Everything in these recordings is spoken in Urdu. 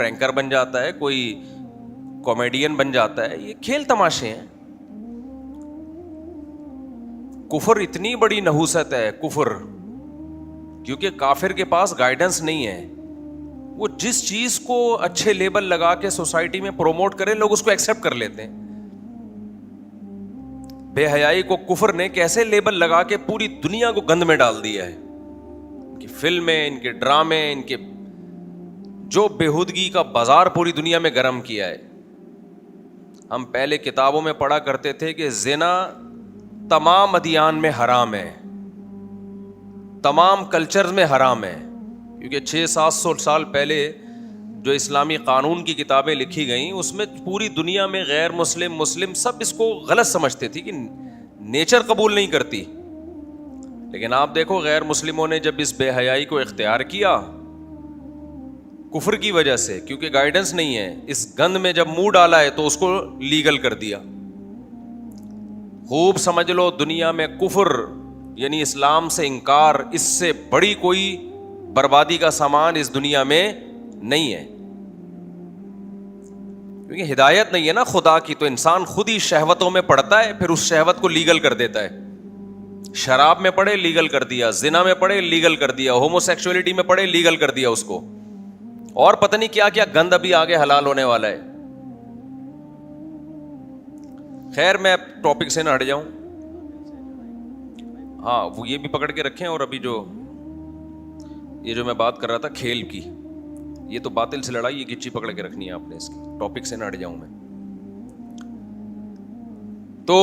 پرینکر بن جاتا ہے, کوئی کامیڈین بن جاتا ہے. یہ کھیل تماشے ہیں. کفر اتنی بڑی نحوست ہے کفر, کیونکہ کافر کے پاس گائیڈنس نہیں ہے. وہ جس چیز کو اچھے لیبل لگا کے سوسائٹی میں پروموٹ کرے, لوگ اس کو ایکسیپٹ کر لیتے ہیں. بے حیائی کو کفر نے کیسے لیبل لگا کے پوری دنیا کو گند میں ڈال دیا ہے. ان کی فلمیں, ان کے ڈرامے, ان کے جو بےہودگی کا بازار پوری دنیا میں گرم کیا ہے. ہم پہلے کتابوں میں پڑھا کرتے تھے کہ زنا تمام ادیان میں حرام ہے, تمام کلچرز میں حرام ہے, کیونکہ 600-700 سال پہلے جو اسلامی قانون کی کتابیں لکھی گئیں اس میں پوری دنیا میں غیر مسلم, مسلم سب اس کو غلط سمجھتے تھے کہ نیچر قبول نہیں کرتی. لیکن آپ دیکھو غیر مسلموں نے جب اس بے حیائی کو اختیار کیا کفر کی وجہ سے, کیونکہ گائیڈنس نہیں ہے, اس گند میں جب منہ ڈالا ہے تو اس کو لیگل کر دیا. خوب سمجھ لو, دنیا میں کفر یعنی اسلام سے انکار, اس سے بڑی کوئی بربادی کا سامان اس دنیا میں نہیں ہے. کیونکہ ہدایت نہیں ہے نا خدا کی, تو انسان خود ہی شہوتوں میں پڑتا ہے, پھر اس شہوت کو لیگل کر دیتا ہے. شراب میں پڑے لیگل کر دیا, زنا میں پڑے لیگل کر دیا, ہومو سیکسولیٹی میں پڑے لیگل کر دیا اس کو, اور پتہ نہیں کیا کیا گند ابھی آگے حلال ہونے والا ہے. خیر میں ٹاپک سے نہ ہٹ جاؤں. ہاں وہ یہ بھی پکڑ کے رکھیں, اور ابھی جو میں بات کر رہا تھا کھیل کی, یہ تو باطل سے لڑائی, یہ گچی پکڑ کے رکھنی ہے آپ نے, اس کی ٹاپک سے نہ ہٹ جاؤں میں. تو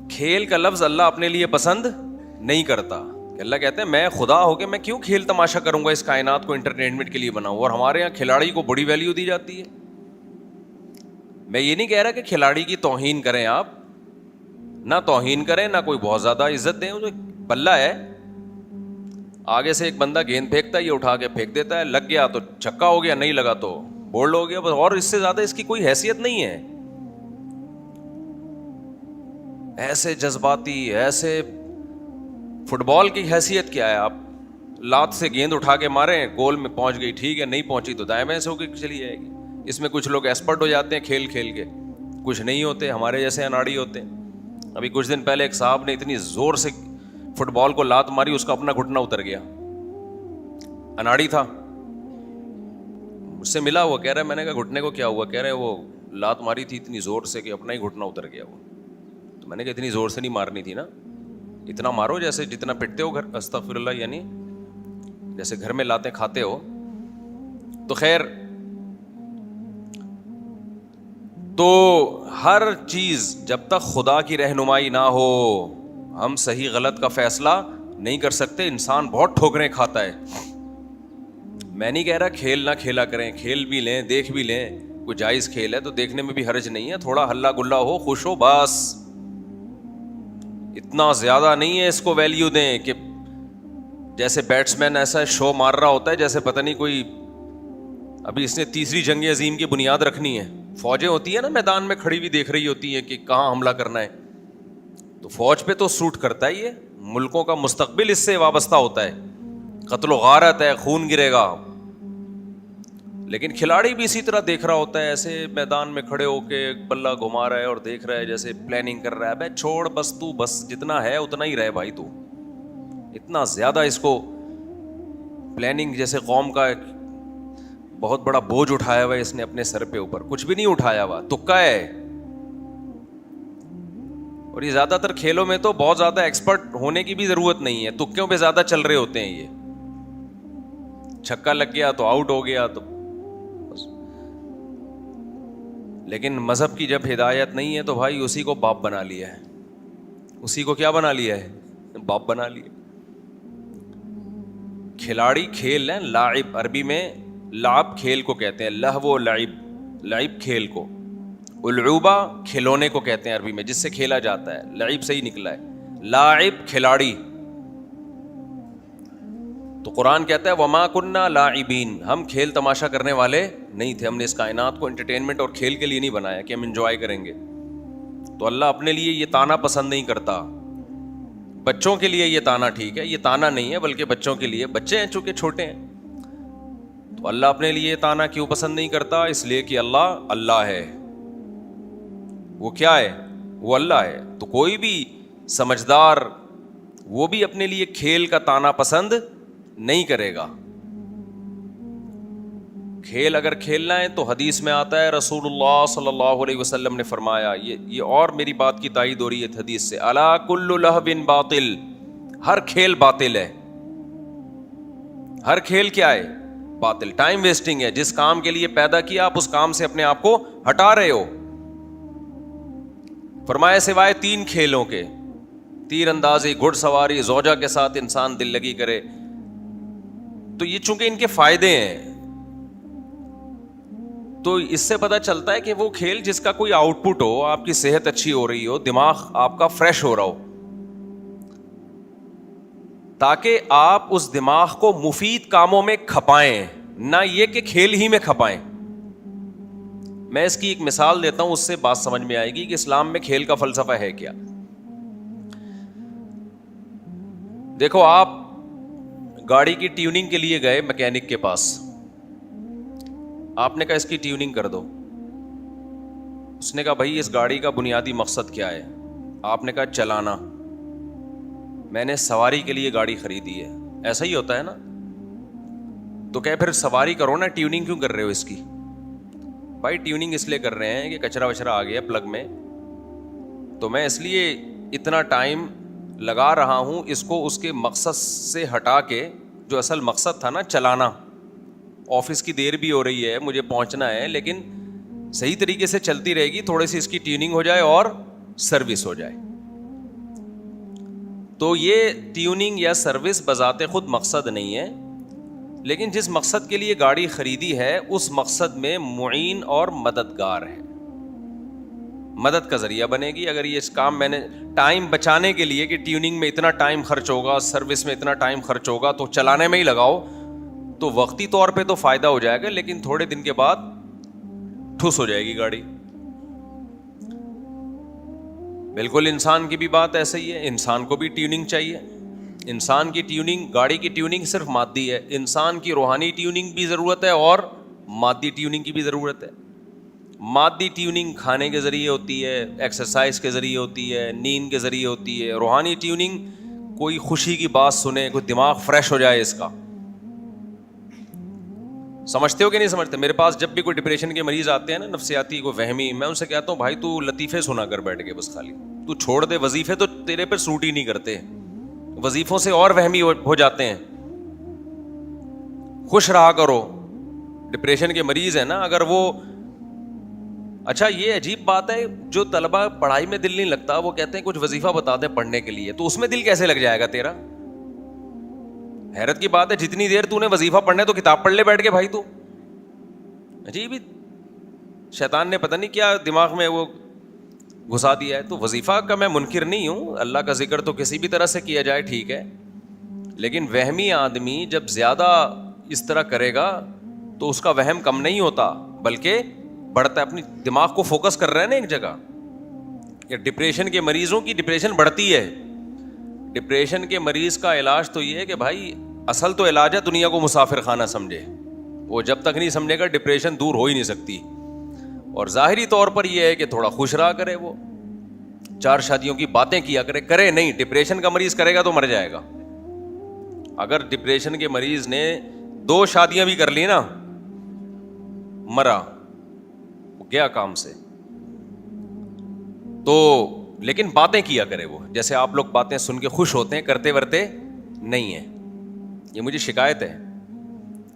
کھیل کا لفظ اللہ اپنے لیے پسند نہیں کرتا. اللہ کہتے ہیں میں خدا ہو کے میں کیوں کھیل تماشا کروں گا, اس کائنات کو انٹرٹینمنٹ کے لیے بناؤں. اور ہمارے یہاں کھلاڑی کو بڑی ویلیو دی جاتی ہے. میں یہ نہیں کہہ رہا کہ کھلاڑی کی توہین کریں آپ, نہ توہین کریں نہ کوئی بہت زیادہ عزت دیں. بلہ ہے, آگے سے ایک بندہ گیند پھینکتا ہے, یہ اٹھا کے پھینک دیتا ہے, لگ گیا تو چھکا ہو گیا, نہیں لگا تو بولڈ ہو گیا بس, اور اس سے زیادہ اس کی کوئی حیثیت نہیں ہے. ایسے جذباتی, ایسے فٹ بال کی حیثیت کیا ہے؟ آپ لات سے گیند اٹھا کے ماریں, گول میں پہنچ گئی ٹھیک ہے, نہیں پہنچی تو دائیں بائیں سے ہو کے چلی جائے گی. اس میں کچھ لوگ ایکسپرٹ ہو جاتے ہیں کھیل کھیل کے, کچھ نہیں ہوتے, ہمارے جیسے اناڑی ہوتے ہیں. ابھی کچھ دن پہلے ایک صاحب نے اتنی زور سے فٹ بال کو لات ماری, اس کا اپنا گھٹنا اتر گیا. اناڑی تھا, مجھ سے ملا, وہ کہہ رہا ہے میں نے کہا گھٹنے کو کیا ہوا؟ کہہ رہے وہ لات ماری تھی اتنی زور سے کہ اپنا ہی گھٹنا اتر گیا. وہ تو میں نے کہا اتنی زور سے نہیں مارنی تھی نا, اتنا مارو جیسے جتنا پٹتے ہو گھر, استغفر اللہ, یعنی جیسے گھر میں لاتے کھاتے ہو. تو خیر, تو ہر چیز جب تک خدا کی رہنمائی نہ ہو ہم صحیح غلط کا فیصلہ نہیں کر سکتے. انسان بہت ٹھوکریں کھاتا ہے. میں نہیں کہہ رہا کھیل نہ کھیلا کریں, کھیل بھی لیں, دیکھ بھی لیں, کوئی جائز کھیل ہے تو دیکھنے میں بھی حرج نہیں ہے, تھوڑا ہلا گلا ہو, خوش ہو بس. اتنا زیادہ نہیں ہے اس کو ویلیو دیں کہ جیسے بیٹسمین ایسا شو مار رہا ہوتا ہے جیسے پتہ نہیں کوئی ابھی اس نے تیسری جنگ عظیم کی بنیاد رکھنی ہے. فوجیں ہوتی ہیں نا میدان میں کھڑی ہوئی دیکھ رہی ہوتی ہیں کہ کہاں حملہ کرنا ہے, تو فوج پہ تو سوٹ کرتا ہے, یہ ملکوں کا مستقبل اس سے وابستہ ہوتا ہے, قتل و غارت ہے, خون گرے گا. لیکن کھلاڑی بھی اسی طرح دیکھ رہا ہوتا ہے, ایسے میدان میں کھڑے ہو کے بلہ گھما رہا ہے اور دیکھ رہا ہے جیسے پلاننگ کر رہا ہے. بھائی چھوڑ بس, تو بس جتنا ہے اتنا ہی رہے بھائی, تو اتنا زیادہ اس کو پلاننگ جیسے قوم کا ایک بہت بڑا بوجھ اٹھایا ہوا ہے اس نے اپنے سر پہ اوپر, کچھ بھی نہیں اٹھایا ہوا, تکا ہے. اور یہ زیادہ تر کھیلوں میں تو بہت زیادہ ایکسپرٹ ہونے کی بھی ضرورت نہیں ہے, تکیوں پہ زیادہ چل رہے ہوتے ہیں. یہ چھکا لگ گیا تو آؤٹ ہو گیا تو بس. لیکن مذہب کی جب ہدایت نہیں ہے تو بھائی اسی کو باپ بنا لیا ہے, اسی کو کیا بنا لیا ہے؟ باپ بنا لیا. کھلاڑی کھیل ہے, لاعب عربی میں لعب کھیل کو کہتے ہیں, لہو و لعب, لعب کھیل کو, العوبہ کھلونے کو کہتے ہیں عربی میں جس سے کھیلا جاتا ہے, لعب سے ہی نکلا ہے, لاعب کھلاڑی. تو قرآن کہتا ہے وما کننا لاعبین, ہم کھیل تماشا کرنے والے نہیں تھے, ہم نے اس کائنات کو انٹرٹینمنٹ اور کھیل کے لیے نہیں بنایا کہ ہم انجوائے کریں گے. تو اللہ اپنے لیے یہ تانا پسند نہیں کرتا. بچوں کے لیے یہ تانا ٹھیک ہے, یہ تانا نہیں ہے بلکہ بچوں کے لیے, بچے ہیں چونکہ چھوٹے ہیں. تو اللہ اپنے لیے تانا کیوں پسند نہیں کرتا؟ اس لیے کہ اللہ ہے. وہ کیا ہے؟ وہ اللہ ہے. تو کوئی بھی سمجھدار وہ بھی اپنے لیے کھیل کا تانا پسند نہیں کرے گا. کھیل اگر کھیلنا ہے تو حدیث میں آتا ہے رسول اللہ صلی اللہ علیہ وسلم نے فرمایا, یہ اور میری بات کی تائید ہو رہی ہے حدیث سے, الا کل لہو باطل, ہر کھیل باطل ہے. ہر کھیل کیا ہے؟ باطل. ٹائم ویسٹنگ ہے. جس کام کے لیے پیدا کیا آپ اس کام سے اپنے آپ کو ہٹا رہے ہو. فرمایا سوائے 3 کھیلوں کے, تیر اندازی, گھڑ سواری, زوجہ کے ساتھ انسان دل لگی کرے. تو یہ چونکہ ان کے فائدے ہیں تو اس سے پتہ چلتا ہے کہ وہ کھیل جس کا کوئی آؤٹ پٹ ہو, آپ کی صحت اچھی ہو رہی ہو, دماغ آپ کا فریش ہو رہا ہو, تاکہ آپ اس دماغ کو مفید کاموں میں کھپائیں, نہ یہ کہ کھیل ہی میں کھپائیں. میں اس کی ایک مثال دیتا ہوں, اس سے بات سمجھ میں آئے گی کہ اسلام میں کھیل کا فلسفہ ہے کیا. دیکھو, آپ گاڑی کی ٹیوننگ کے لیے گئے میکینک کے پاس, آپ نے کہا اس کی ٹیوننگ کر دو. اس نے کہا بھائی اس گاڑی کا بنیادی مقصد کیا ہے؟ آپ نے کہا چلانا. میں نے سواری کے لیے گاڑی خریدی ہے. ایسا ہی ہوتا ہے نا. تو کہ پھر سواری کرو نا, ٹیوننگ کیوں کر رہے ہو اس کی؟ بھائی ٹیوننگ اس لیے کر رہے ہیں کہ کچرا وچرا آ گیا پلگ میں, تو میں اس لیے اتنا ٹائم لگا رہا ہوں اس کو اس کے مقصد سے ہٹا کے, جو اصل مقصد تھا نا چلانا. آفس کی دیر بھی ہو رہی ہے, مجھے پہنچنا ہے, لیکن صحیح طریقے سے چلتی رہے گی, تھوڑی سی اس کی ٹیوننگ ہو جائے اور سروس ہو جائے. تو یہ ٹیوننگ یا سروس بذات خود مقصد نہیں ہے, لیکن جس مقصد کے لیے گاڑی خریدی ہے اس مقصد میں معین اور مددگار ہے, مدد کا ذریعہ بنے گی. اگر یہ اس کام میں نے ٹائم بچانے کے لیے کہ ٹیوننگ میں اتنا ٹائم خرچ ہوگا, سروس میں اتنا ٹائم خرچ ہوگا, تو چلانے میں ہی لگاؤ, تو وقتی طور پہ تو فائدہ ہو جائے گا, لیکن تھوڑے دن کے بعد ٹھوس ہو جائے گی گاڑی. بالکل انسان کی بھی بات ایسے ہی ہے. انسان کو بھی ٹیوننگ چاہیے. انسان کی ٹیوننگ, گاڑی کی ٹیوننگ صرف مادی ہے, انسان کی روحانی ٹیوننگ بھی ضرورت ہے اور مادی ٹیوننگ کی بھی ضرورت ہے. مادی ٹیوننگ کھانے کے ذریعے ہوتی ہے, ایکسرسائز کے ذریعے ہوتی ہے, نیند کے ذریعے ہوتی ہے. روحانی ٹیوننگ کوئی خوشی کی بات سنے, کوئی دماغ فریش ہو جائے اس کا. سمجھتے ہو کہ نہیں سمجھتے؟ میرے پاس جب بھی کوئی ڈپریشن کے مریض آتے ہیں نا, نفسیاتی, کوئی وہمی, میں ان سے کہتا ہوں بھائی تو لطیفے سنا کر بیٹھ کے بس, خالی تو چھوڑ دے, وظیفے تو تیرے پہ سوٹ ہی نہیں کرتے, وظیفوں سے اور وہمی ہو جاتے ہیں. خوش رہا کرو. ڈپریشن کے مریض ہیں نا, اگر وہ, اچھا یہ عجیب بات ہے, جو طلبہ پڑھائی میں دل نہیں لگتا وہ کہتے ہیں کچھ وظیفہ بتا دیں پڑھنے کے لیے, تو اس میں دل کیسے لگ جائے گا تیرا؟ حیرت کی بات ہے, جتنی دیر تو نے وظیفہ پڑھنا ہے تو کتاب پڑھ لے بیٹھ کے بھائی. تو عجیب ہی شیطان نے پتہ نہیں کیا دماغ میں وہ گھسا دیا ہے. تو وظیفہ کا میں منکر نہیں ہوں, اللہ کا ذکر تو کسی بھی طرح سے کیا جائے ٹھیک ہے, لیکن وہمی آدمی جب زیادہ اس طرح کرے گا تو اس کا وہم کم نہیں ہوتا بلکہ بڑھتا ہے. اپنی دماغ کو فوکس کر رہا ہے نا ایک جگہ. یا ڈپریشن کے مریضوں کی ڈپریشن بڑھتی ہے. ڈپریشن کے مریض کا علاج تو یہ ہے کہ بھائی اصل تو علاج ہے دنیا کو مسافر خانہ سمجھے. وہ جب تک نہیں سمجھے گا ڈپریشن دور ہو ہی نہیں سکتی. اور ظاہری طور پر یہ ہے کہ تھوڑا خوش رہا کرے, وہ 4 شادیوں کی باتیں کیا کرے نہیں. ڈپریشن کا مریض کرے گا تو مر جائے گا. اگر ڈپریشن کے مریض نے 2 شادیاں بھی کر لی نا, مرا, گیا کام سے. تو لیکن باتیں کیا کرے وہ, جیسے آپ لوگ باتیں سن کے خوش ہوتے ہیں, کرتے ورتے نہیں ہیں. یہ مجھے شکایت ہے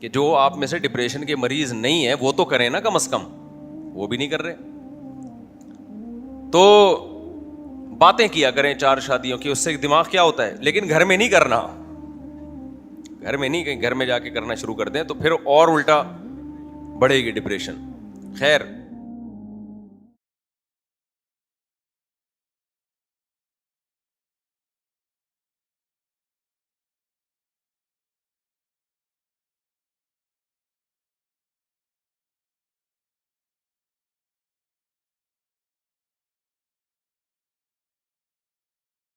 کہ جو آپ میں سے ڈپریشن کے مریض نہیں ہیں وہ تو کریں نا کم از کم, وہ بھی نہیں کر رہے. تو باتیں کیا کریں 4 شادیوں کی, اس سے دماغ کیا ہوتا ہے, لیکن گھر میں نہیں کرنا. گھر میں نہیں, کہیں گھر میں جا کے کرنا شروع کر دیں تو پھر اور الٹا بڑھے گی ڈپریشن. خیر,